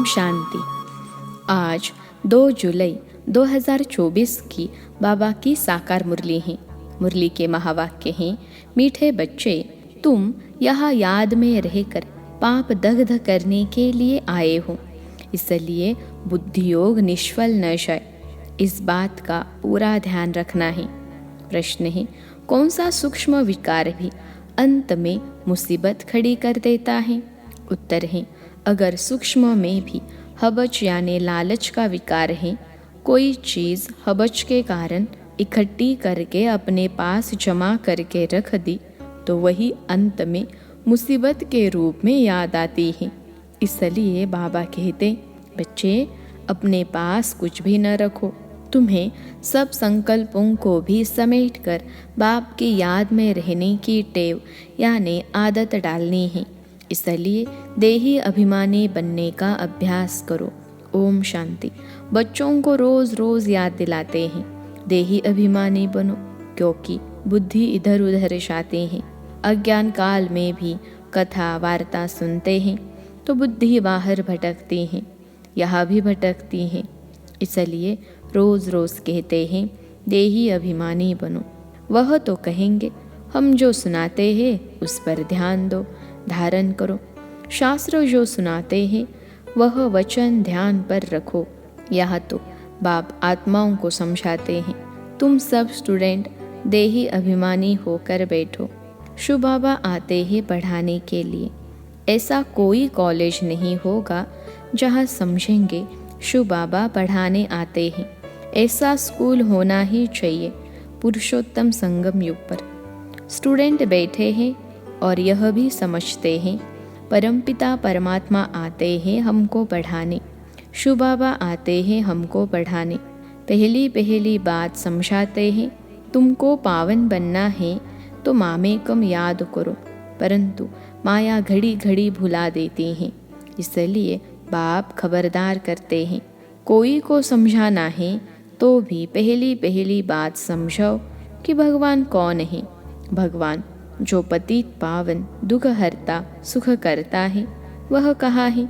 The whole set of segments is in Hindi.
ओम शांति। आज 2 जुलाई 2024 की बाबा की साकार मुरली है। मुरली के महावाक्य हैं, मीठे बच्चे, तुम यहाँ याद में रहकर पाप दग्ध करने के लिए आए हो, इसलिए बुद्धि योग निष्फल न जाए, इस बात का पूरा ध्यान रखना है। प्रश्न है, कौन सा सूक्ष्म विकार भी अंत में मुसीबत खड़ी कर देता है? उत्तर है, अगर सूक्ष्म में भी हबच यानी लालच का विकार है, कोई चीज़ हबच के कारण इकट्ठी करके अपने पास जमा करके रख दी, तो वही अंत में मुसीबत के रूप में याद आती है। इसलिए बाबा कहते, बच्चे अपने पास कुछ भी न रखो, तुम्हें सब संकल्पों को भी समेट कर बाप की याद में रहने की टेव यानी आदत डालनी है। इसलिए देही अभिमानी बनने का अभ्यास करो। ओम शांति। बच्चों को रोज़ रोज़ याद दिलाते हैं, देही अभिमानी बनो, क्योंकि बुद्धि इधर उधर जाती है। अज्ञान काल में भी कथा वार्ता सुनते हैं तो बुद्धि बाहर भटकती है, यहाँ भी भटकती है। इसलिए रोज़ रोज़ कहते हैं, देही अभिमानी बनो। वह तो कहेंगे, हम जो सुनाते हैं उस पर ध्यान दो, धारण करो। शास्त्र जो सुनाते हैं वह वचन ध्यान पर रखो। यह तो बाप आत्माओं को समझाते हैं, तुम सब स्टूडेंट देही अभिमानी होकर बैठो। शिव बाबा आते हैं पढ़ाने के लिए। ऐसा कोई कॉलेज नहीं होगा जहाँ समझेंगे शिव बाबा पढ़ाने आते हैं। ऐसा स्कूल होना ही चाहिए पुरुषोत्तम संगम युग पर। स्टूडेंट बैठे हैं और यह भी समझते हैं, परमपिता परमात्मा आते हैं हमको पढ़ाने, शिव बाबा आते हैं हमको पढ़ाने। पहली पहली बात समझाते हैं, तुमको पावन बनना है तो मामेकम याद करो, परंतु माया घड़ी घड़ी भुला देती हैं। इसलिए बाप खबरदार करते हैं, कोई को समझाना है तो भी पहली पहली बात समझाओ कि भगवान कौन है। भगवान जो पतित पावन दुख हरता सुख करता है, वह कहाँ है?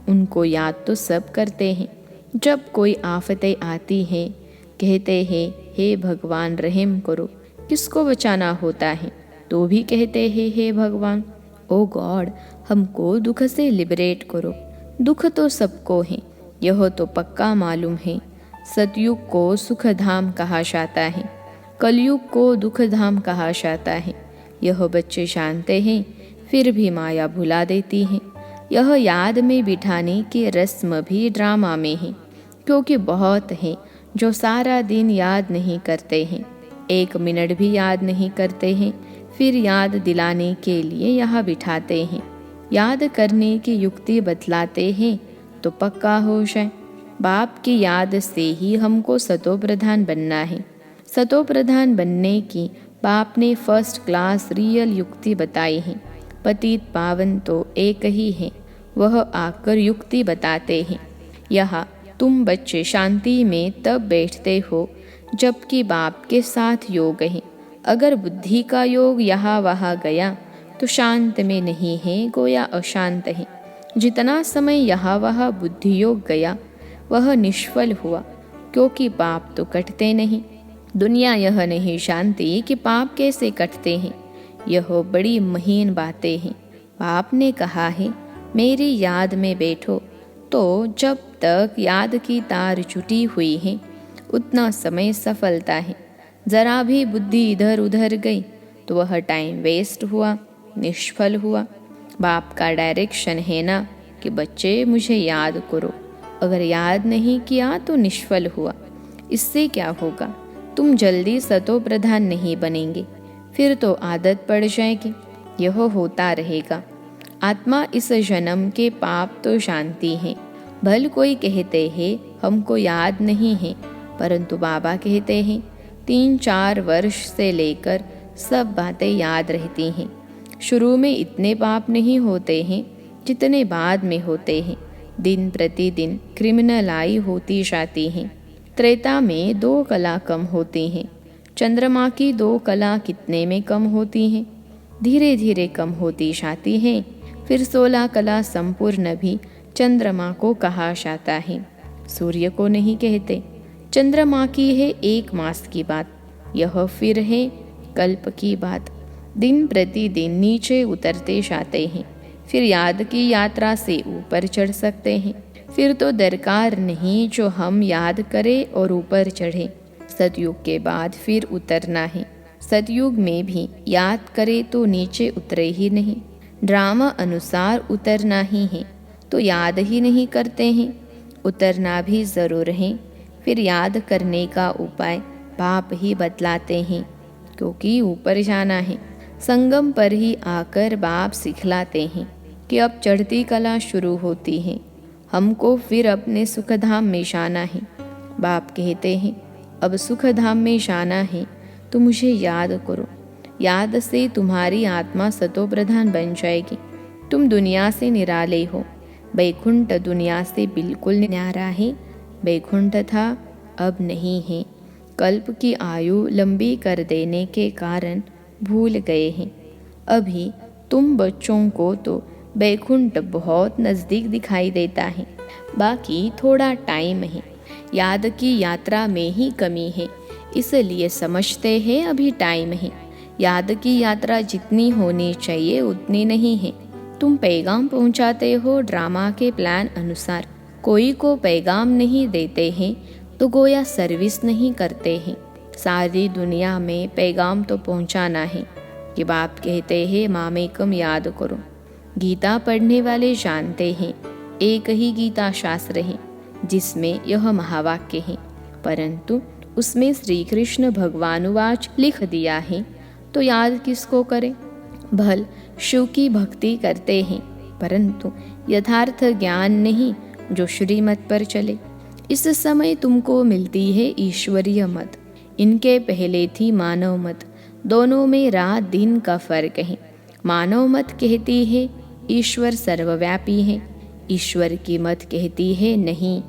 उनको याद तो सब करते हैं। जब कोई आफतें आती हैं, कहते हैं, हे भगवान रहम करो। किसको बचाना होता है तो भी कहते हैं, हे भगवान, ओ गॉड, हमको दुख से लिबरेट करो। दुख तो सबको है, यह तो पक्का मालूम है। सतयुग को सुख धाम कहा जाता है, कलयुग को दुख धाम कहा जाता है। यह बच्चे जानते हैं, फिर भी माया भुला देती है। यह याद में बिठाने की रस्म भी ड्रामा में है, क्योंकि बहुत हैं जो सारा दिन याद नहीं करते हैं, 1 मिनट भी याद नहीं करते हैं, फिर याद दिलाने के लिए यहाँ बिठाते हैं। याद करने की युक्ति बतलाते हैं तो पक्का हो जाए। बाप की याद से ही हमको सतो प्रधान बनना है। सतो प्रधान बनने की बाप ने फर्स्ट क्लास रियल युक्ति बताई है। पतित पावन तो एक ही है, वह आकर युक्ति बताते हैं। यहाँ तुम बच्चे शांति में तब बैठते हो जबकि बाप के साथ योग है। अगर बुद्धि का योग यहाँ वहाँ गया तो शांत में नहीं है, गोया अशांत है। जितना समय यहाँ वहाँ बुद्धि योग गया वह निष्फल हुआ, क्योंकि पाप तो कटते नहीं। दुनिया यह नहीं जानती कि पाप कैसे कटते हैं। यह बड़ी महीन बातें हैं। बाप ने कहा है, मेरी याद में बैठो, तो जब तक याद की तार जुटी हुई है उतना समय सफलता है। जरा भी बुद्धि इधर उधर गई तो वह टाइम वेस्ट हुआ, निष्फल हुआ। बाप का डायरेक्शन है ना कि बच्चे मुझे याद करो। अगर याद नहीं किया तो निष्फल हुआ। इससे क्या होगा? तुम जल्दी सतो प्रधान नहीं बनेंगे, फिर तो आदत पड़ जाएगी। यह होता रहेगा। आत्मा इस जन्म के पाप तो जानती है। भल कोई कहते हैं हमको याद नहीं है, परंतु बाबा कहते हैं 3-4 वर्ष से लेकर सब बातें याद रहती हैं। शुरू में इतने पाप नहीं होते हैं जितने बाद में होते हैं। दिन प्रतिदिन क्रिमिनलाई होती जाती हैं। त्रेता में 2 कला कम होती हैं। चंद्रमा की 2 कला कितने में कम होती हैं? धीरे धीरे कम होती जाती हैं। फिर 16 कला संपूर्ण भी चंद्रमा को कहा जाता है, सूर्य को नहीं कहते। चंद्रमा की है 1 मास की बात, यह फिर है कल्प की बात। दिन प्रतिदिन नीचे उतरते जाते हैं, फिर याद की यात्रा से ऊपर चढ़ सकते हैं। फिर तो दरकार नहीं जो हम याद करें और ऊपर चढ़े। सतयुग के बाद फिर उतरना है। सतयुग में भी याद करे तो नीचे उतरे ही नहीं। ड्रामा अनुसार उतरना ही है तो याद ही नहीं करते हैं। उतरना भी ज़रूर है, फिर याद करने का उपाय बाप ही बतलाते हैं, क्योंकि ऊपर जाना है। संगम पर ही आकर बाप सिखलाते हैं कि अब चढ़ती कला शुरू होती है, हमको फिर अपने सुखधाम में जाना है। बाप कहते हैं अब सुखधाम में जाना है तो मुझे याद करो। याद से तुम्हारी आत्मा सतोप्रधान बन जाएगी। तुम दुनिया से निराले हो। बैकुंठ दुनिया से बिल्कुल न्यारा है। बैकुंठ था, अब नहीं है। कल्प की आयु लंबी कर देने के कारण भूल गए हैं। अभी तुम बच्चों को तो बैकुंठ बहुत नज़दीक दिखाई देता है, बाकी थोड़ा टाइम है। याद की यात्रा में ही कमी है, इसलिए समझते हैं अभी टाइम है। याद की यात्रा जितनी होनी चाहिए उतनी नहीं है। तुम पैगाम पहुंचाते हो ड्रामा के प्लान अनुसार। कोई को पैगाम नहीं देते हैं तो गोया सर्विस नहीं करते हैं। सारी दुनिया में पैगाम तो पहुंचाना है कि बाप कहते हैं मामेकम याद करो। गीता पढ़ने वाले जानते हैं एक ही गीता शास्त्र है जिसमें यह महावाक्य है, परंतु उसमें श्री कृष्ण भगवानुवाच लिख दिया है तो याद किसको करें। भल शिव की भक्ति करते हैं, परंतु यथार्थ ज्ञान नहीं जो श्रीमत पर चले। इस समय तुमको मिलती है ईश्वरीय मत, इनके पहले थी मानव मत। दोनों में रात दिन का फर्क है। मानव मत कहती है ईश्वर सर्वव्यापी है, ईश्वर की मत कहती है नहीं।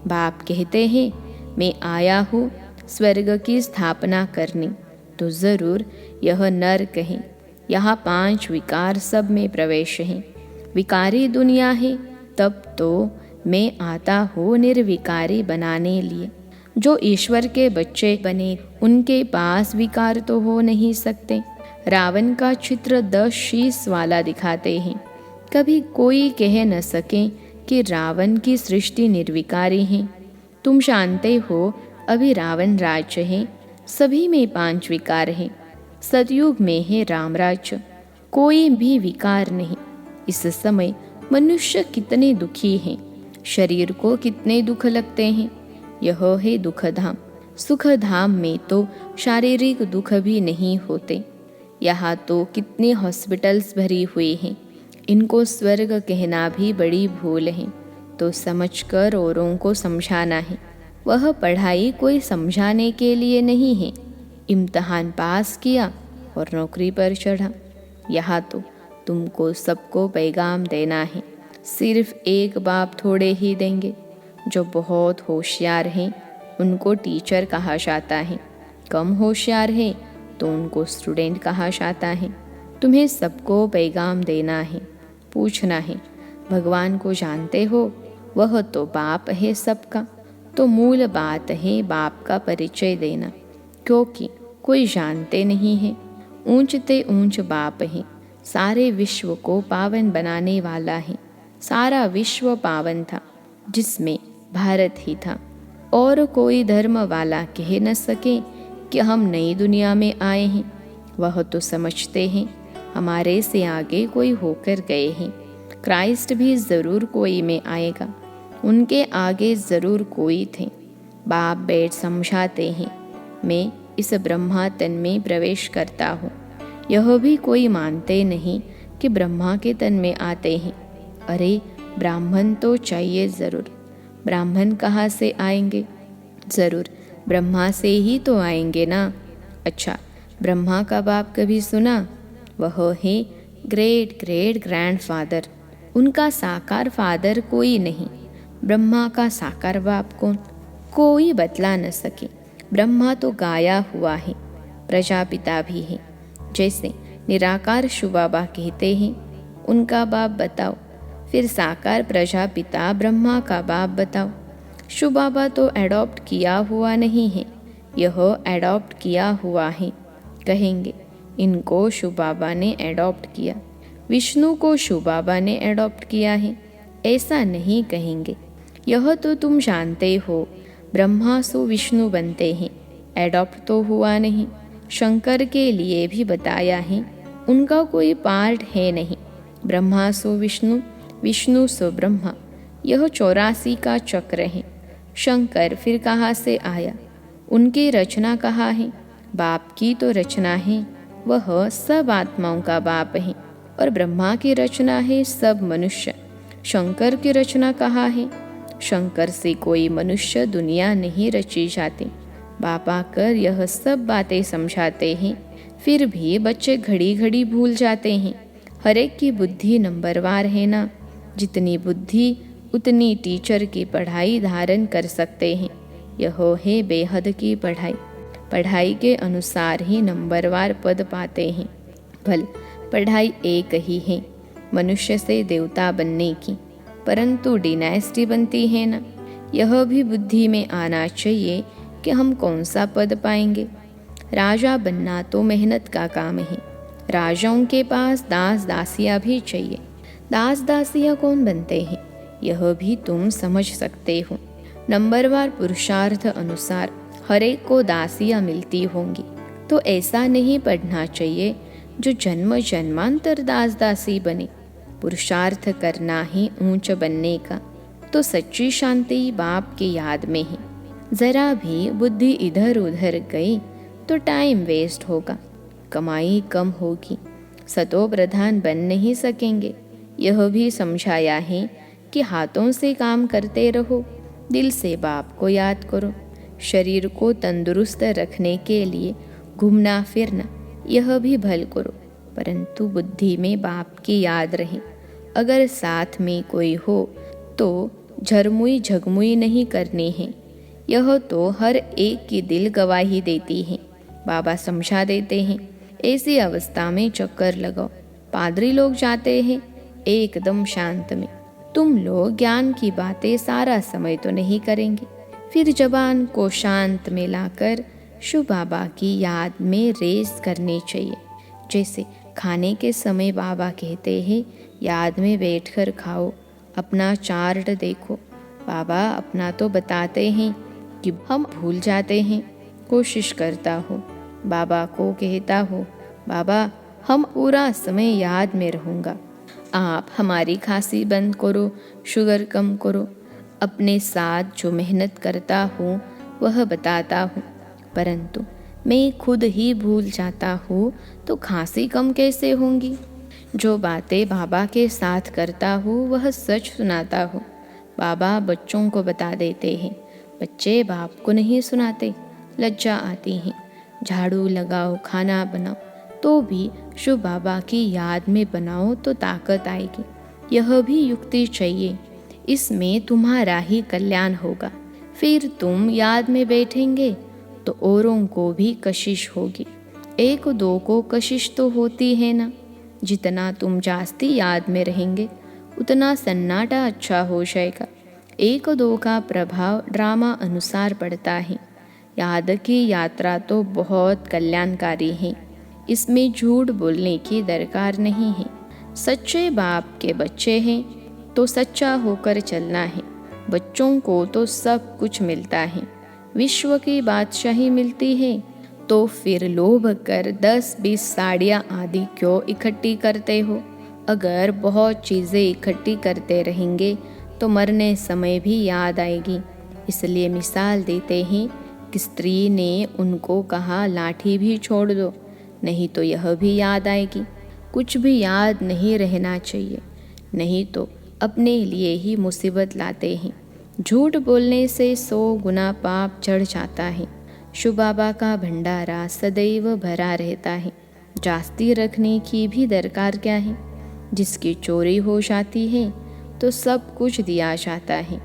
बाप कहते हैं मैं आया हूँ स्वर्ग की स्थापना करने, तो ज़रूर यह नर्क है। यहाँ 5 विकार सब में प्रवेश है। विकारी दुनिया है, तब तो मैं आता हूँ निर्विकारी बनाने लिए। जो ईश्वर के बच्चे बने उनके पास विकार तो हो नहीं सकते। रावण का चित्र 10 शीश वाला दिखाते हैं। कभी कोई कह न सके कि रावण की सृष्टि निर्विकारी है। तुम जानते हो अभी रावण राज्य है, सभी में 5 विकार हैं। सतयुग में है राम राज्य, कोई भी विकार नहीं। इस समय मनुष्य कितने दुखी हैं, शरीर को कितने दुख लगते हैं। यह है दुख धाम। सुख धाम में तो शारीरिक दुख भी नहीं होते। यहाँ तो कितने हॉस्पिटल्स भरी हुई हैं, इनको स्वर्ग कहना भी बड़ी भूल है। तो समझकर औरों को समझाना है। वह पढ़ाई कोई समझाने के लिए नहीं है। इम्तहान पास किया और नौकरी पर चढ़ा। यहाँ तो तुमको सबको पैगाम देना है। सिर्फ एक बाप थोड़े ही देंगे। जो बहुत होशियार हैं उनको टीचर कहा जाता है, कम होशियार है तो उनको स्टूडेंट कहा जाता है। तुम्हें सबको पैगाम देना है, पूछना है भगवान को जानते हो? वह तो बाप है सबका। तो मूल बात है बाप का परिचय देना, क्योंकि कोई जानते नहीं है। ऊंचते ऊंच बाप है, सारे विश्व को पावन बनाने वाला है। सारा विश्व पावन था जिसमें भारत ही था। और कोई धर्म वाला कह न सके कि हम नई दुनिया में आए हैं। वह तो समझते हैं हमारे से आगे कोई होकर गए हैं। क्राइस्ट भी ज़रूर कोई में आएगा, उनके आगे ज़रूर कोई थे। बाप बैठ समझाते हैं मैं इस ब्रह्मा तन में प्रवेश करता हूँ। यह भी कोई मानते नहीं कि ब्रह्मा के तन में आते हैं। अरे ब्राह्मण तो चाहिए ज़रूर। ब्राह्मण कहाँ से आएंगे? ज़रूर ब्रह्मा से ही तो आएंगे ना। अच्छा, ब्रह्मा का बाप कभी सुना? वह है ग्रेट ग्रेट ग्रैंडफादर। उनका साकार फादर कोई नहीं। ब्रह्मा का साकार बाप कौन? कोई बतला न सके। ब्रह्मा तो गाया हुआ है, प्रजापिता भी है। जैसे निराकार शिव बाबा कहते हैं उनका बाप बताओ। फिर साकार प्रजापिता ब्रह्मा का बाप बताओ। शिव बाबा तो एडॉप्ट किया हुआ नहीं है, यह एडॉप्ट किया हुआ है। कहेंगे इनको शिव बाबा ने एडॉप्ट किया, विष्णु को शिव बाबा ने एडॉप्ट किया है, ऐसा नहीं कहेंगे। यह तो तुम जानते हो, ब्रह्मा सो विष्णु बनते हैं, एडॉप्ट तो हुआ नहीं। शंकर के लिए भी बताया है, उनका कोई पार्ट है नहीं। ब्रह्मा सो विष्णु, विष्णु सो ब्रह्मा, यह 84 का चक्र है। शंकर फिर कहाँ से आया, उनकी रचना कहाँ है? बाप की तो रचना है, वह सब आत्माओं का बाप है। और ब्रह्मा की रचना है सब मनुष्य। शंकर की रचना कहाँ है? शंकर से कोई मनुष्य दुनिया नहीं रची जाती। बाप आकर यह सब बातें समझाते हैं, फिर भी बच्चे घड़ी घड़ी भूल जाते हैं। हर एक की बुद्धि नंबरवार है ना, जितनी बुद्धि उतनी टीचर की पढ़ाई धारण कर सकते हैं। यह है बेहद की पढ़ाई, पढ़ाई के अनुसार ही नंबरवार पद पाते हैं। भल पढ़ाई एक ही है, मनुष्य से देवता बनने की, परंतु डिनाइस्टी बनती है ना। यह भी बुद्धि में आना चाहिए कि हम कौन सा पद पाएंगे। राजा बनना तो मेहनत का काम है। राजाओं के पास दास दासियाँ भी चाहिए। दास दासियाँ कौन बनते हैं, यह भी तुम समझ सकते हो। नंबरवार पुरुषार्थ अनुसार हर एक को दासियाँ मिलती होंगी। तो ऐसा नहीं पढ़ना चाहिए जो जन्म जन्मांतर दास दासी बने। पुरुषार्थ करना ही ऊंच बनने का। तो सच्ची शांति बाप की याद में है। जरा भी बुद्धि इधर उधर गई तो टाइम वेस्ट होगा, कमाई कम होगी, सतो प्रधान बन नहीं सकेंगे। यह भी समझाया है कि हाथों से काम करते रहो, दिल से बाप को याद करो। शरीर को तंदुरुस्त रखने के लिए घूमना फिरना यह भी भल करो, परंतु बुद्धि में बाप की याद रहे। अगर साथ में कोई हो तो झरमुई झगमुई नहीं करनी है। यह तो हर एक की दिल गवाही देती है। बाबा समझा देते हैं, ऐसी अवस्था में चक्कर लगाओ। पादरी लोग जाते हैं एकदम शांत में। तुम लोग ज्ञान की बातें सारा समय तो नहीं करेंगे। फिर जबान को शांत में लाकर शिव बाबा की याद में रेस करनी चाहिए। जैसे खाने के समय बाबा कहते हैं, याद में बैठकर खाओ, अपना चार्ट देखो। बाबा अपना तो बताते हैं कि हम भूल जाते हैं। कोशिश करता हो, बाबा को कहता हो, बाबा हम पूरा समय याद में रहूँगा। आप हमारी खांसी बंद करो, शुगर कम करो। अपने साथ जो मेहनत करता हूँ वह बताता हूँ, परंतु मैं खुद ही भूल जाता हूँ तो खांसी कम कैसे होंगी। जो बातें बाबा के साथ करता हूँ वह सच सुनाता हूँ। बाबा बच्चों को बता देते हैं, बच्चे बाप को नहीं सुनाते, लज्जा आती है। झाड़ू लगाओ, खाना बनाओ, तो भी शिव बाबा की याद में बनाओ तो ताकत आएगी। यह भी युक्ति चाहिए, इसमें तुम्हारा ही कल्याण होगा। फिर तुम याद में बैठेंगे तो औरों को भी कशिश होगी। एक दो को कशिश तो होती है ना। जितना तुम जास्ती याद में रहेंगे उतना सन्नाटा अच्छा हो जाएगा। एक दो का प्रभाव ड्रामा अनुसार पड़ता है। याद की यात्रा तो बहुत कल्याणकारी है, इसमें झूठ बोलने की दरकार नहीं है। सच्चे बाप के बच्चे हैं तो सच्चा होकर चलना है। बच्चों को तो सब कुछ मिलता है, विश्व की बादशाही मिलती है, तो फिर लोभ कर 10-20 साड़ियाँ आदि क्यों इकट्ठी करते हो। अगर बहुत चीज़ें इकट्ठी करते रहेंगे तो मरने समय भी याद आएगी। इसलिए मिसाल देते हैं कि स्त्री ने उनको कहा लाठी भी छोड़ दो, नहीं तो यह भी याद आएगी। कुछ भी याद नहीं रहना चाहिए, नहीं तो अपने लिए ही मुसीबत लाते हैं। झूठ बोलने से 100 गुना पाप चढ़ जाता है। शिव बाबा का भंडारा सदैव भरा रहता है, जास्ती रखने की भी दरकार क्या है। जिसकी चोरी हो जाती है तो सब कुछ दिया जाता है।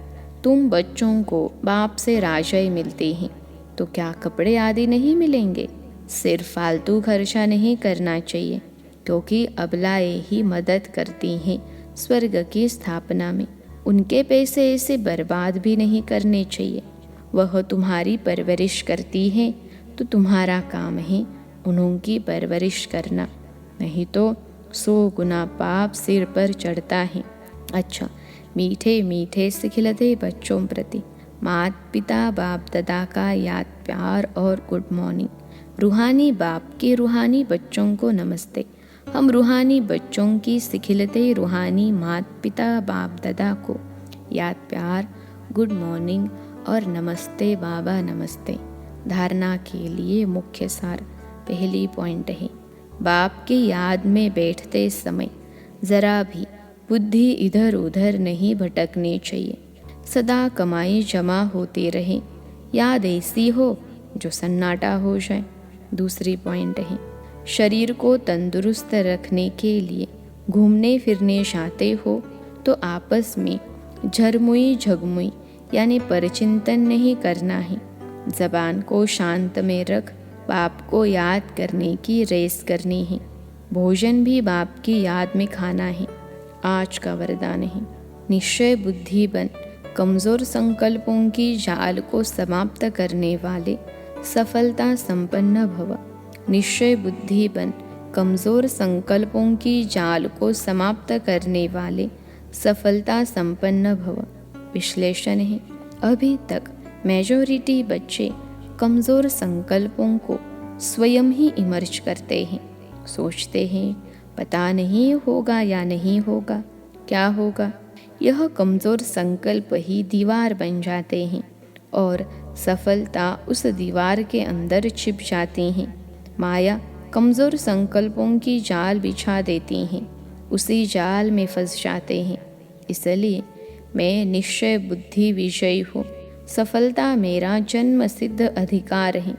तुम बच्चों को बाप से राजाई मिलती हैं तो क्या कपड़े आदि नहीं मिलेंगे। सिर्फ फालतू खर्चा नहीं करना चाहिए, क्योंकि अबलाएं ही मदद करती हैं स्वर्ग की स्थापना में। उनके पैसे ऐसे बर्बाद भी नहीं करने चाहिए। वह तुम्हारी परवरिश करती है तो तुम्हारा काम है उन्होंकी परवरिश करना, नहीं तो 100 गुना पाप सिर पर चढ़ता है। अच्छा, मीठे मीठे से खिलते बच्चों प्रति माता पिता बाप दादा का याद प्यार और गुड मॉर्निंग। रूहानी बाप के रूहानी बच्चों को नमस्ते। हम रूहानी बच्चों की सिखिलते रूहानी माता पिता बाप दादा को याद प्यार गुड मॉर्निंग और नमस्ते बाबा नमस्ते। धारणा के लिए मुख्य सार पहली पॉइंट है, बाप की याद में बैठते समय ज़रा भी बुद्धि इधर उधर नहीं भटकनी चाहिए। सदा कमाई जमा होती रहे, याद ऐसी हो जो सन्नाटा हो जाए। दूसरी पॉइंट है, शरीर को तंदुरुस्त रखने के लिए घूमने फिरने जाते हो तो आपस में झरमुई झगमुई यानी परचिंतन नहीं करना है। ज़बान को शांत में रख बाप को याद करने की रेस करनी है। भोजन भी बाप की याद में खाना है। आज का वरदान है, निश्चय बुद्धि बन कमज़ोर संकल्पों की जाल को समाप्त करने वाले सफलता संपन्न भव। निश्चय बुद्धि बन कमज़ोर संकल्पों की जाल को समाप्त करने वाले सफलता संपन्न भव। विश्लेषण है, अभी तक मेजॉरिटी बच्चे कमज़ोर संकल्पों को स्वयं ही इमर्ज करते हैं। सोचते हैं पता नहीं होगा या नहीं होगा, क्या होगा। यह कमज़ोर संकल्प ही दीवार बन जाते हैं और सफलता उस दीवार के अंदर छिप जाती हैं। माया कमज़ोर संकल्पों की जाल बिछा देती हैं, उसी जाल में फंस जाते हैं। इसलिए मैं निश्चय बुद्धि विजयी हूँ, सफलता मेरा जन्म सिद्ध अधिकार है।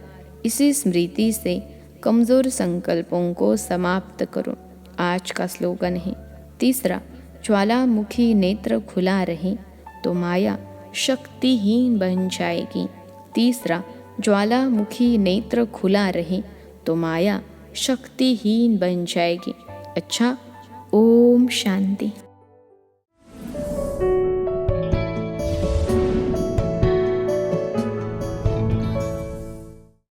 इसी स्मृति से कमज़ोर संकल्पों को समाप्त करो। आज का स्लोगन है, तीसरा, ज्वालामुखी नेत्र खुला रहे तो माया शक्तिहीन बन जाएगी। तीसरा, ज्वालामुखी नेत्र खुला रहे तो माया शक्तिहीन बन जाएगी। अच्छा, ओम शांति।